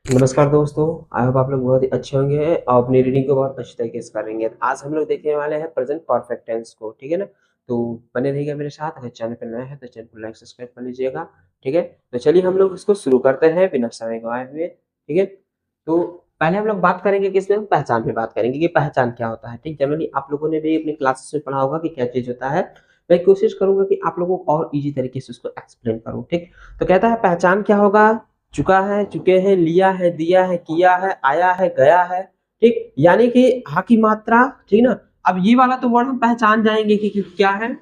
नमस्कार दोस्तों। I hope आप लोग बहुत ही अच्छे होंगे और अपनी रीडिंग को बहुत अच्छी तरीके से करेंगे। आज हम लोग देखने वाले हैं प्रेजेंट परफेक्ट टेंस को, ठीक है ना। तो बने रहिएगा मेरे साथ। अगर चैनल पर नया है तो चैनल को लाइक सब्सक्राइब कर लीजिएगा, ठीक है। तो चलिए हम लोग इसको शुरू करते हैं बिना समय गवाए हुए, ठीक है। तो पहले हम लोग बात करेंगे किसमें, पहचान पे बात करेंगे कि पहचान क्या होता है। ठीक, जनरली आप लोगों ने भी अपनी क्लासेस में पढ़ा होगा कि क्या चीज होता है। मैं कोशिश करूंगा कि आप लोगों को और इजी तरीके से उसको एक्सप्लेन करूँ, ठीक। तो कहता है पहचान क्या होगा। चुका है, चुके हैं, लिया है, दिया है, किया है, आया है, गया है, ठीक। यानी कि हा की मात्रा, ठीक ना। अब ये वाला तो वर्ड हम पहचान जाएंगे कि क्या है।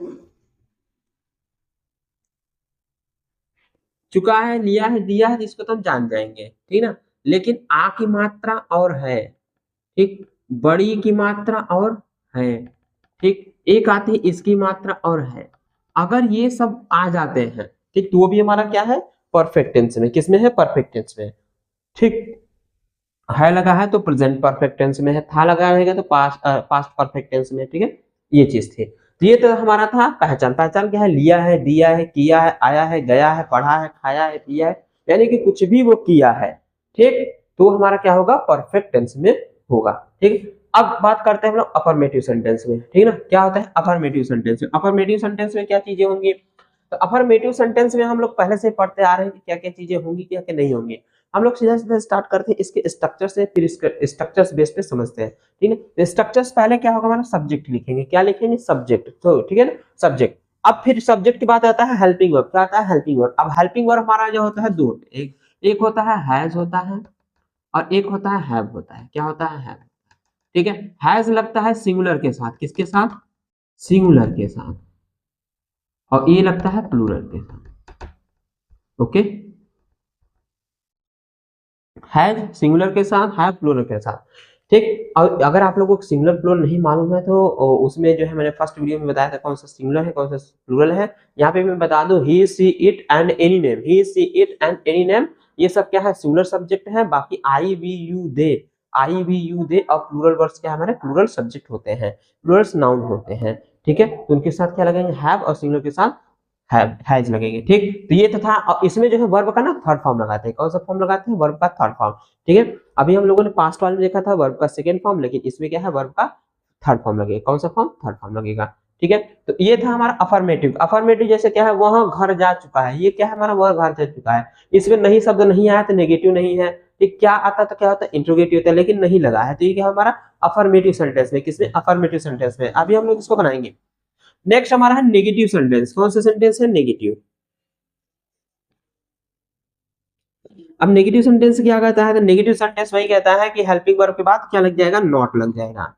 चुका है, लिया है, दिया है, इसको तो हम जान जाएंगे, ठीक ना। लेकिन आ की मात्रा और है, ठीक। बड़ी की मात्रा और है, ठीक। एक आती है इसकी मात्रा और है। अगर ये सब आ जाते हैं, ठीक, तो वो भी हमारा क्या है, परफेक्ट टेंस में। किसमें है, परफेक्ट टेंस में, ठीक। है लगा है तो प्रेजेंट परफेक्ट टेंस में है, था लगा रहेगा तो पास्ट परफेक्ट टेंस में, ठीक है। ये चीज थी। तो ये तो हमारा था पहचान। पहचान क्या है, लिया है, दिया है, किया है, आया है, गया है, पढ़ा है, खाया है, पिया है, यानी कि कुछ भी वो किया है, ठीक। तो हमारा क्या होगा, परफेक्ट टेंस में होगा, ठीक। अब बात करते हैं हम लोग अफर्मेटिव सेंटेंस में, ठीक ना। क्या होता है अफर्मेटिव सेंटेंस में, अफर्मेटिव सेंटेंस में क्या चीजें होंगी। तो अफर्मेटिव सेंटेंस में हम लोग पहले से पढ़ते आ रहे हैं कि क्या क्या चीजें होंगी, क्या क्या नहीं होंगी। हम लोग सीधा सीधा स्टार्ट करते हैं इसके स्ट्रक्चर से, फिर इसके स्ट्रक्चर्स बेस पे समझते हैं, ठीक है। स्ट्रक्चर्स पहले क्या होगा, हमारा सब्जेक्ट लिखेंगे। क्या लिखेंगे, सब्जेक्ट, तो ठीक है ना, सब्जेक्ट। अब फिर सब्जेक्ट के बाद आता है हेल्पिंग वर्ब। क्या आता है, हेल्पिंग वर्ब। अब हेल्पिंग वर्ब हमारा जो होता है दो, एक एक होता है हैज होता है, और एक होता है हैव होता है। क्या होता है, हैव, ठीक है। हैज लगता है सिंगुलर के साथ, किसके साथ, सिंगुलर के साथ। और ये लगता है प्लूरल के साथ, ओके। है सिंगुलर के साथ, है प्लूरल के साथ, ठीक। और अगर आप लोगों को सिंगुलर प्लूरल नहीं मालूम है तो उसमें जो है मैंने फर्स्ट वीडियो में बताया था कौन सा सिंगुलर है कौन सा प्लूरल है। यहाँ पे मैं बता दूं, he she it and any name, he she it and any name, ये सब क्या है, सिंगुलर सब्जेक्ट है। बाकी I we you they, I we you they और प्लूरल वर्ड्स क्या है, हमारे प्लूरल सब्जेक्ट होते हैं, प्लूरल्स नाउन होते हैं, ठीक है। तो उनके साथ क्या लगेंगे, हैव, और सिंगुलर के साथ हैज लगेंगे, ठीक। तो ये तो था। और इसमें जो है वर्ब का ना थर्ड फॉर्म लगाते हैं। कौन सा फॉर्म लगाते हैं, वर्ब का थर्ड फॉर्म, ठीक है। अभी हम लोगों ने पास्ट वाले में देखा था वर्ब का सेकंड फॉर्म, लेकिन इसमें क्या है, वर्ब का थर्ड फॉर्म लगेगा। कौन सा फॉर्म, थर्ड फॉर्म लगेगा, ठीक है। तो ये था हमारा अफर्मेटिव। अफर्मेटिव जैसे क्या है, वहां घर जा चुका है, ये क्या है हमारा, वह घर जा चुका है। इसमें नहीं शब्द नहीं आया तो नेगेटिव नहीं है, ठीक। क्या आता तो क्या होता है, इंट्रोगेटिव होता है, लेकिन नहीं लगा है, तो ये क्या है हमारा अफर्मेटिव सेंटेंस में। किसमें, अफर्मेटिव सेंटेंस में। अभी हम लोग इसको बनाएंगे। नेक्स्ट हमारा है नेगेटिव सेंटेंस। कौन सा सेंटेंस है, नेगेटिव। अब नेगेटिव सेंटेंस क्या कहता है, तो नेगेटिव सेंटेंस वही कहता है कि हेल्पिंग वर्ब के बाद क्या लग जाएगा, नॉट लग जाएगा।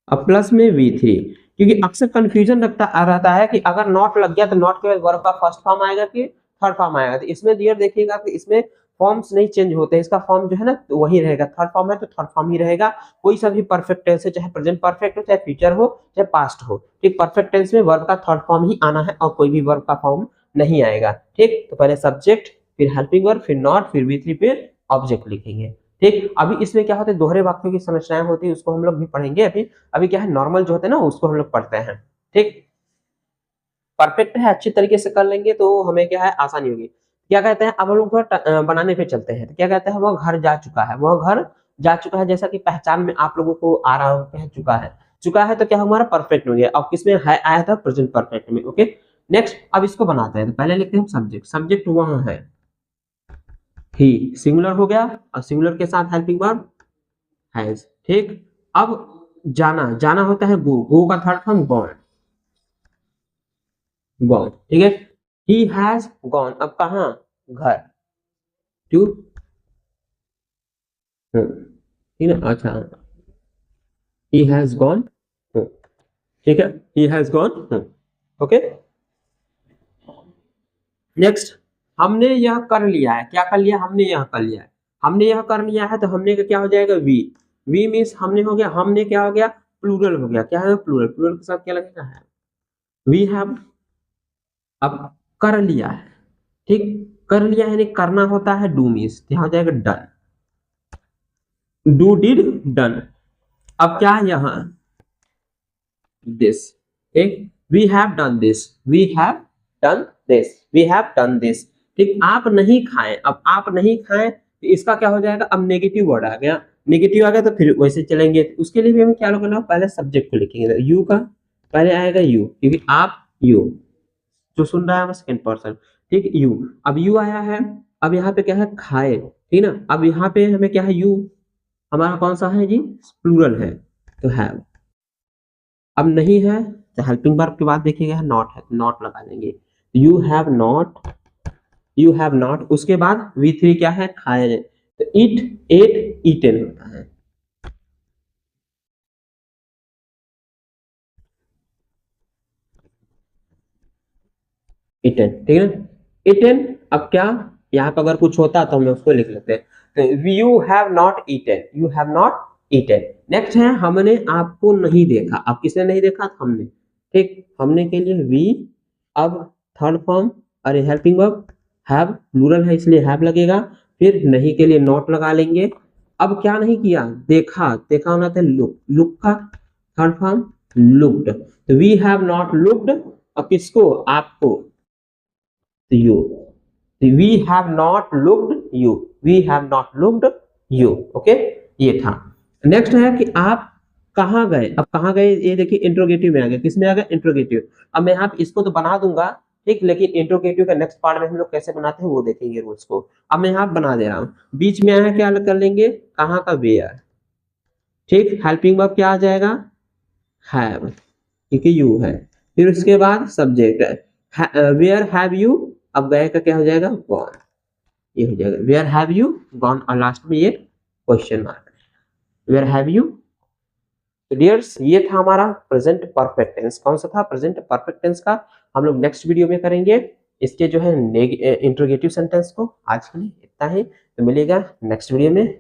अब प्लस में वी थ्री, क्योंकि अक्सर कंफ्यूजन रहता है कि अगर नॉट लग गया तो नॉट के बाद वर्ब का फर्स्ट फॉर्म आएगा कि थर्ड फॉर्म आएगा। तो इसमें डियर देखिएगा कि इसमें फॉर्म्स नहीं चेंज होते, इसका फॉर्म जो है ना तो वही रहेगा। थर्ड फॉर्म है तो थर्ड फॉर्म ही रहेगा। कोई सा भी परफेक्ट टेंस है, चाहे प्रेजेंट परफेक्ट हो, चाहे फ्यूचर हो, चाहे पास्ट हो, ठीक। परफेक्ट टेंस में वर्ब का थर्ड फॉर्म ही आना है और कोई भी वर्ब का फॉर्म नहीं आएगा, ठीक। तो पहले सब्जेक्ट, फिर हेल्पिंग वर्ब, फिर नॉट, फिर वी थ्री, फिर ऑब्जेक्ट लिखेंगे, ठीक। अभी इसमें क्या होता है, दोहरे वाक्यों की संरचनाएं होती है, उसको हम लोग भी पढ़ेंगे। अभी अभी क्या है, नॉर्मल जो होते हैं ना उसको हम लोग पढ़ते हैं, ठीक। परफेक्ट है, अच्छी तरीके से कर लेंगे तो हमें क्या है, आसानी होगी। क्या कहते हैं, अब हम लोग थोड़ा बनाने पे चलते हैं। तो क्या कहते हैं, वह घर जा चुका है, वह घर जा चुका है। जैसा कि पहचान में आप लोगों को आ रहा हो, कह चुका है, चुका है तो क्या हमारा परफेक्ट हो गया। अब किसमें है, आया था प्रेजेंट परफेक्ट में, ओके। नेक्स्ट अब इसको बनाते हैं। तो पहले लिखते हैं सब्जेक्ट, सब्जेक्ट वहां है, ही सिंगुलर हो गया, और सिंगुलर के साथ हेल्पिंग वर्ब हैज, ठीक। अब जाना, जाना होता है गो, गो का थर्ड फॉर्म गॉन, गॉन, ठीक है। ही हैज गॉन, अब कहा, घर, टू, ठीक है, अच्छा, ही हैज गॉन, ठीक है, he has gone, okay. Next, हमने यह कर लिया है। क्या कर लिया, हमने यह कर लिया है। हमने यह कर लिया है तो हमने का क्या हो जाएगा, वी, वी मीन्स हमने हो गया, हमने क्या हो गया, प्लूरल हो गया। क्या है, प्लूरल, प्लूरल के साथ क्या लगेगा, है, वी हैव। अब कर लिया है, ठीक। कर लिया यानी करना होता है डू मीन्स, यहाँ हो जाएगा डन, डू डिड डन। अब क्या है यहाँ, this, okay, we have done this, we have done this, we have done this, ठीक, आप नहीं खाएं, अब आप नहीं खाएं तो इसका क्या हो जाएगा, अब नेगेटिव वर्ड आ गया, नेगेटिव आ गया तो फिर वैसे चलेंगे, तो उसके लिए भी हम क्या करना, पहले सब्जेक्ट को लिखेंगे, यू का पहले आएगा यू, क्योंकि आप यू जो सुन रहा है वो सेकंड पर्सन, ठीक, यू, अब यू आया है, अब यहाँ पे क्या है, खाए, ठीक ना, अब यहाँ पे हमें क्या है, यू हमारा कौन सा है जी, प्लूरल है, तो हैव, अब नहीं है तो हेल्पिंग वर्ब के बाद देखिएगा नॉट है, नॉट लगा लेंगे, you have not, you have not, उसके बाद V3 क्या है, खाया जाए, तो इट, एट, ईटन होता है, ईटन, ठीक है ना, ईटन, अब क्या, यहाँ पे अगर कुछ होता तो हम उसको लिख लेते हैं, तो you have not eaten, you have not eaten. Next है हमने आपको नहीं देखा, अब किसने नहीं देखा, हमने, ठीक, हमने के लिए वी, अब थर्ड फॉर्म, अरे हेल्पिंग वर्ब, हैव प्लूरल है इसलिए हैव लगेगा, फिर नहीं के लिए नॉट लगा लेंगे, अब क्या नहीं किया, देखा, देखा होना था लुक, लुक का थर्ड फॉर्म लुक्ड, तो वी हैव नॉट लुक्ड, अब किसको, आपको, you, we have not looked you, we have not looked you, okay, ये था। नेक्स्ट है कि आप कहाँ गए, अब कहाँ गए, ये देखिए इंट्रोगेटिव में आ गया, किसमें आ गया, इंट्रोगेटिव, अब मैं यहाँ पे इसको तो बना दूंगा, ठीक, लेकिन इंट्रोगेटिव का नेक्स्ट पार्ट में हम लोग कैसे बनाते हैं वो देखेंगे रोज को, अब मैं यहाँ बना दे रहा हूँ, बीच में आया क्या कर लेंगे, कहाँ का, वेयर, ठीक, हेल्पिंग वर्ब क्या आ जाएगा, हैव, क्योंकि यू है, फिर उसके बाद सब्जेक्ट है, वेयर हैव यू, अब गए का क्या हो जाएगा, गॉन, ये हो जाएगा वेयर हैव यू गॉन, और लास्ट में ये question mark, where have you. तो डियर्स ये था हमारा प्रेजेंट परफेक्ट टेंस, कौन सा था, प्रेजेंट परफेक्ट टेंस का, हम लोग नेक्स्ट वीडियो में करेंगे इसके जो है इंट्रोगेटिव सेंटेंस को। आज के लिए इतना ही, तो मिलेगा नेक्स्ट वीडियो में।